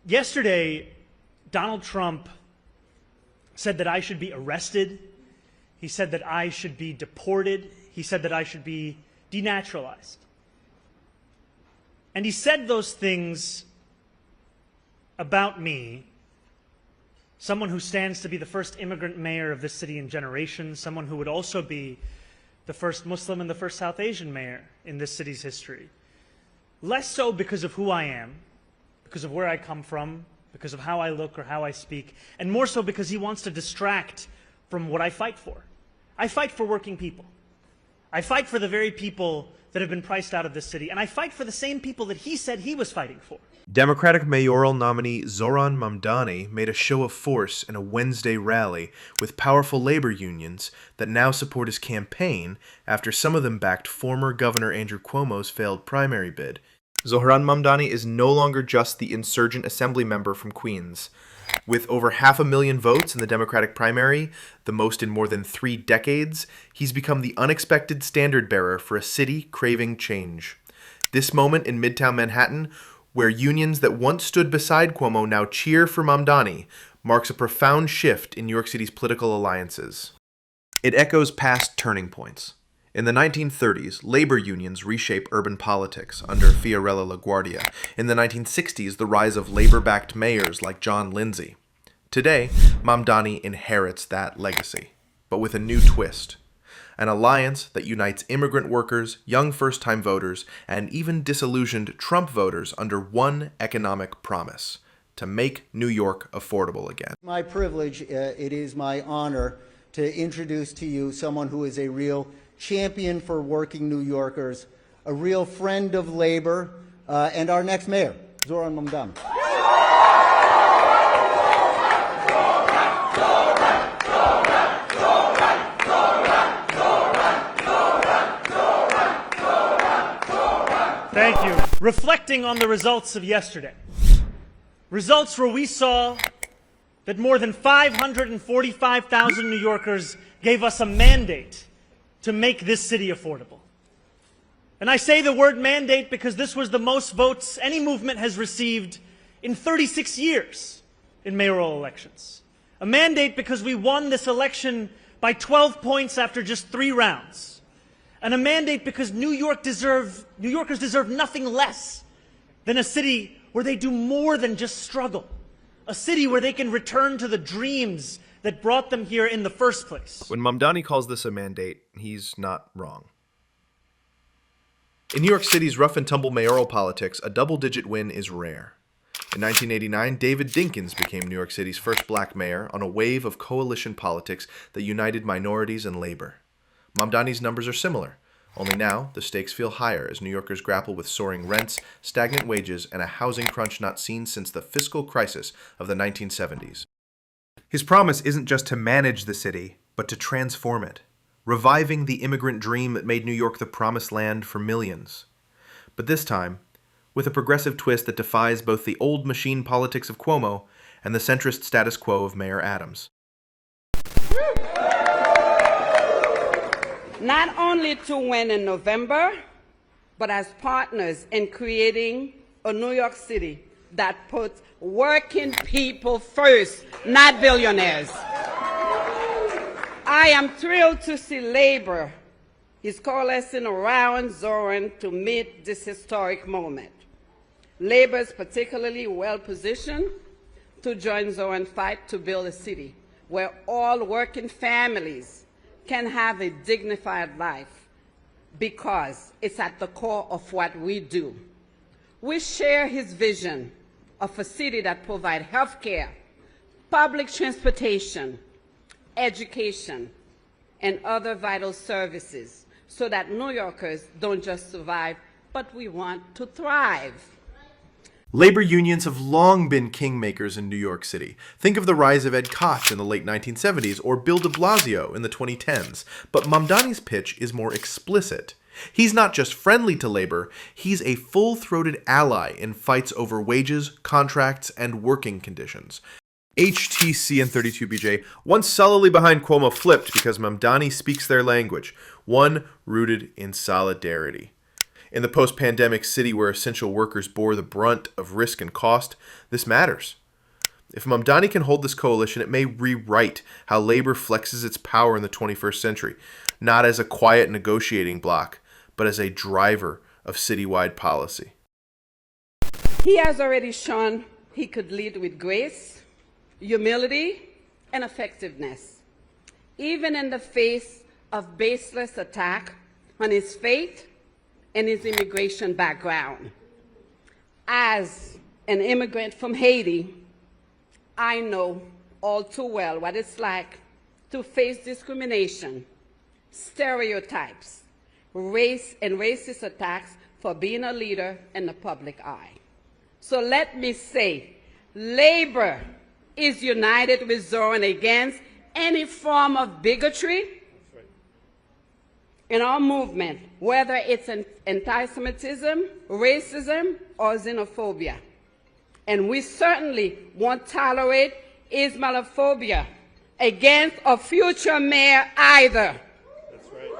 Yesterday, Donald Trump said that I should be arrested. He said that I should be deported. He said that I should be denaturalized. And he said those things about me, someone who stands to be the first immigrant mayor of this city in generations, someone who would also be the first Muslim and the first South Asian mayor in this city's history. Less so because of who I am, because of where I come from, because of how I look or how I speak, and more so because he wants to distract from what I fight for. I fight for working people. I fight for the very people that have been priced out of this city, and I fight for the same people that he said he was fighting for. Democratic mayoral nominee Zohran Mamdani made a show of force in a Wednesday rally with powerful labor unions that now support his campaign after some of them backed former Governor Andrew Cuomo's failed primary bid. Zohran Mamdani is no longer just the insurgent assembly member from Queens. With over 500,000 votes in the Democratic primary, the most in more than 3 decades, he's become the unexpected standard-bearer for a city craving change. This moment in Midtown Manhattan, where unions that once stood beside Cuomo now cheer for Mamdani, marks a profound shift in New York City's political alliances. It echoes past turning points. In the 1930s, labor unions reshape urban politics under Fiorello LaGuardia. In the 1960s, the rise of labor-backed mayors like John Lindsay. Today, Mamdani inherits that legacy, but with a new twist. An alliance that unites immigrant workers, young first-time voters, and even disillusioned Trump voters under one economic promise: to make New York affordable again. My privilege, it is my honor to introduce to you someone who is a real champion for working New Yorkers, a real friend of labor, and our next mayor, Zohran Mamdani. Thank you. Reflecting on the results of yesterday. Results where we saw that more than 545,000 New Yorkers gave us a mandate to make this city affordable. And I say the word mandate because this was the most votes any movement has received in 36 years in mayoral elections. A mandate because we won this election by 12 points after just 3 rounds. And a mandate because New Yorkers deserve nothing less than a city where they do more than just struggle. A city where they can return to the dreams that brought them here in the first place. When Mamdani calls this a mandate, he's not wrong. In New York City's rough-and-tumble mayoral politics, a double-digit win is rare. In 1989, David Dinkins became New York City's first black mayor on a wave of coalition politics that united minorities and labor. Mamdani's numbers are similar, only now the stakes feel higher as New Yorkers grapple with soaring rents, stagnant wages, and a housing crunch not seen since the fiscal crisis of the 1970s. His promise isn't just to manage the city, but to transform it, reviving the immigrant dream that made New York the promised land for millions. But this time, with a progressive twist that defies both the old machine politics of Cuomo and the centrist status quo of Mayor Adams. Not only to win in November, but as partners in creating a New York City that puts working people first, not billionaires. I am thrilled to see labor is coalescing around Zohran to meet this historic moment. Labor is particularly well positioned to join Zohran's fight to build a city where all working families can have a dignified life, because it's at the core of what we do. We share his vision of a city that provides health care, public transportation, education, and other vital services so that New Yorkers don't just survive, but we want to thrive. Labor unions have long been kingmakers in New York City. Think of the rise of Ed Koch in the late 1970s or Bill de Blasio in the 2010s. But Mamdani's pitch is more explicit. He's not just friendly to labor, he's a full-throated ally in fights over wages, contracts, and working conditions. HTC and 32BJ, once solidly behind Cuomo, flipped because Mamdani speaks their language, one rooted in solidarity. In the post-pandemic city where essential workers bore the brunt of risk and cost, this matters. If Mamdani can hold this coalition, it may rewrite how labor flexes its power in the 21st century, not as a quiet negotiating bloc, but as a driver of citywide policy. He has already shown he could lead with grace, humility, and effectiveness, even in the face of baseless attack on his faith and his immigration background. As an immigrant from Haiti, I know all too well what it's like to face discrimination, stereotypes, race and racist attacks for being a leader in the public eye. So let me say, labor is united with Zohran against any form of bigotry in our movement, whether it's anti-Semitism, racism, or xenophobia. And we certainly won't tolerate Islamophobia against a future mayor either. That's right.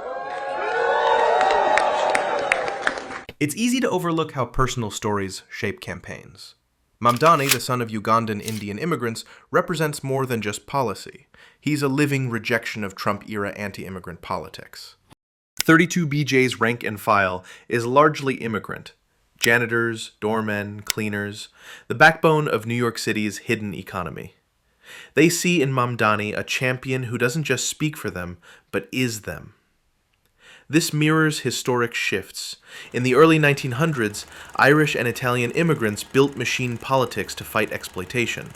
It's easy to overlook how personal stories shape campaigns. Mamdani, the son of Ugandan Indian immigrants, represents more than just policy. He's a living rejection of Trump-era anti-immigrant politics. 32BJ's rank and file is largely immigrant. Janitors, doormen, cleaners, the backbone of New York City's hidden economy. They see in Mamdani a champion who doesn't just speak for them, but is them. This mirrors historic shifts. In the early 1900s, Irish and Italian immigrants built machine politics to fight exploitation.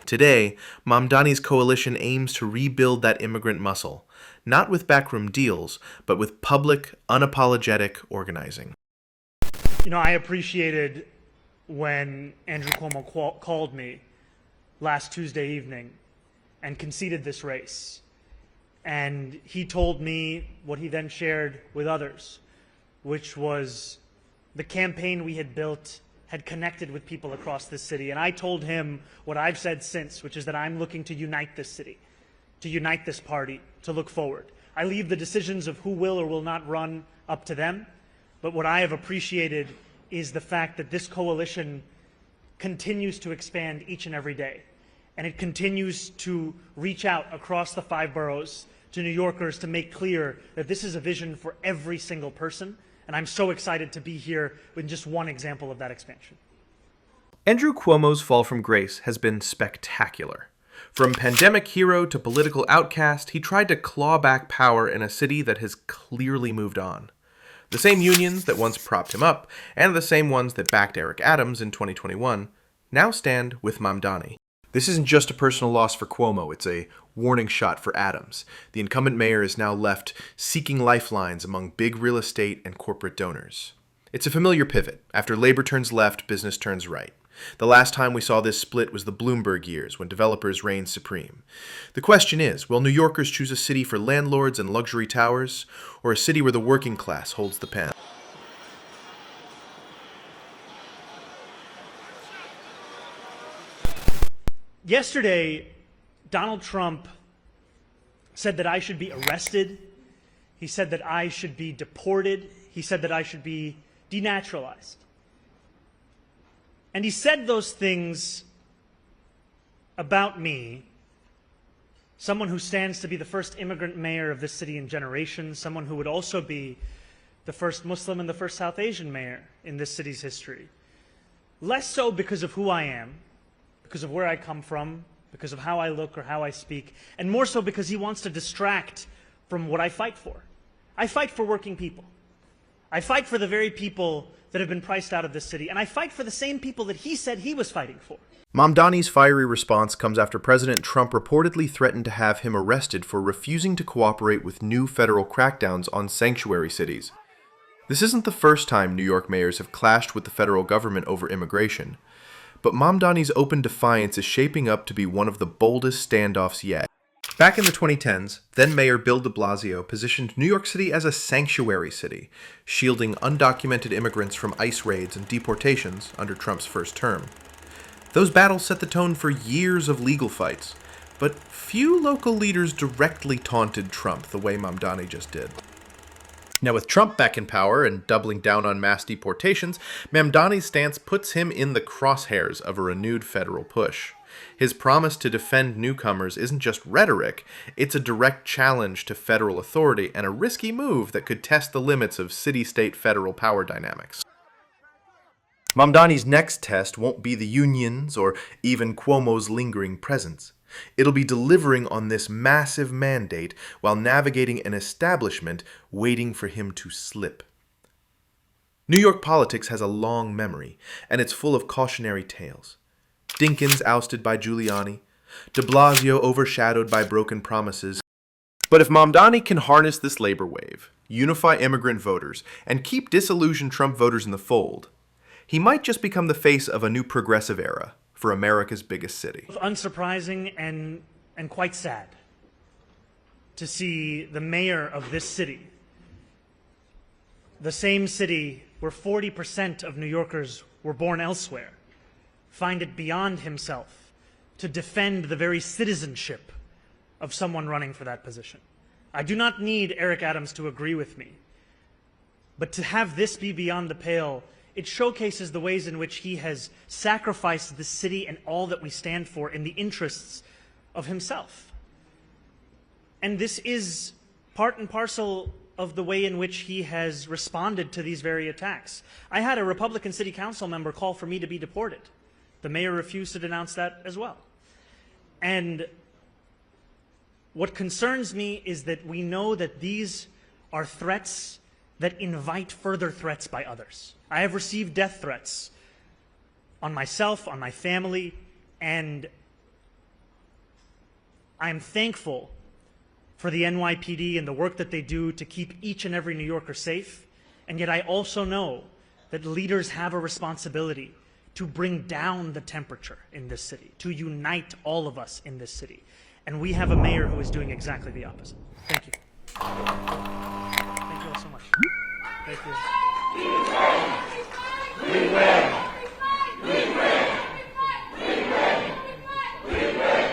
Today, Mamdani's coalition aims to rebuild that immigrant muscle, not with backroom deals, but with public, unapologetic organizing. You know, I appreciated when Andrew Cuomo called me last Tuesday evening and conceded this race. And he told me what he then shared with others, which was the campaign we had built had connected with people across this city. And I told him what I've said since, which is that I'm looking to unite this city, to unite this party, to look forward. I leave the decisions of who will or will not run up to them. But what I have appreciated is the fact that this coalition continues to expand each and every day. And it continues to reach out across the 5 boroughs to New Yorkers to make clear that this is a vision for every single person. And I'm so excited to be here with just one example of that expansion. Andrew Cuomo's fall from grace has been spectacular. From pandemic hero to political outcast, he tried to claw back power in a city that has clearly moved on. The same unions that once propped him up, and the same ones that backed Eric Adams in 2021, now stand with Mamdani. This isn't just a personal loss for Cuomo, it's a warning shot for Adams. The incumbent mayor is now left seeking lifelines among big real estate and corporate donors. It's a familiar pivot. After labor turns left, business turns right. The last time we saw this split was the Bloomberg years, when developers reigned supreme. The question is, will New Yorkers choose a city for landlords and luxury towers, or a city where the working class holds the pen? Yesterday, Donald Trump said that I should be arrested. He said that I should be deported. He said that I should be denaturalized. And he said those things about me, someone who stands to be the first immigrant mayor of this city in generations, someone who would also be the first Muslim and the first South Asian mayor in this city's history. Less so because of who I am, because of where I come from, because of how I look or how I speak, and more so because he wants to distract from what I fight for. I fight for working people. I fight for the very people that have been priced out of this city, and I fight for the same people that he said he was fighting for. Mamdani's fiery response comes after President Trump reportedly threatened to have him arrested for refusing to cooperate with new federal crackdowns on sanctuary cities. This isn't the first time New York mayors have clashed with the federal government over immigration, but Mamdani's open defiance is shaping up to be one of the boldest standoffs yet. Back in the 2010s, then Mayor Bill de Blasio positioned New York City as a sanctuary city, shielding undocumented immigrants from ICE raids and deportations under Trump's first term. Those battles set the tone for years of legal fights, but few local leaders directly taunted Trump the way Mamdani just did. Now, with Trump back in power and doubling down on mass deportations, Mamdani's stance puts him in the crosshairs of a renewed federal push. His promise to defend newcomers isn't just rhetoric, it's a direct challenge to federal authority and a risky move that could test the limits of city-state federal power dynamics. Mamdani's next test won't be the unions or even Cuomo's lingering presence. It'll be delivering on this massive mandate while navigating an establishment waiting for him to slip. New York politics has a long memory, and it's full of cautionary tales. Dinkins ousted by Giuliani, de Blasio overshadowed by broken promises. But if Mamdani can harness this labor wave, unify immigrant voters, and keep disillusioned Trump voters in the fold, he might just become the face of a new progressive era for America's biggest city. Unsurprising and quite sad to see the mayor of this city, the same city where 40% of New Yorkers were born elsewhere, find it beyond himself to defend the very citizenship of someone running for that position. I do not need Eric Adams to agree with me, but to have this be beyond the pale, it showcases the ways in which he has sacrificed the city and all that we stand for in the interests of himself. And this is part and parcel of the way in which he has responded to these very attacks. I had a Republican city council member call for me to be deported. The mayor refused to denounce that as well. And what concerns me is that we know that these are threats that invite further threats by others. I have received death threats on myself, on my family, and I am thankful for the NYPD and the work that they do to keep each and every New Yorker safe. And yet I also know that leaders have a responsibility to bring down the temperature in this city, to unite all of us in this city. And we have a mayor who is doing exactly the opposite. Thank you.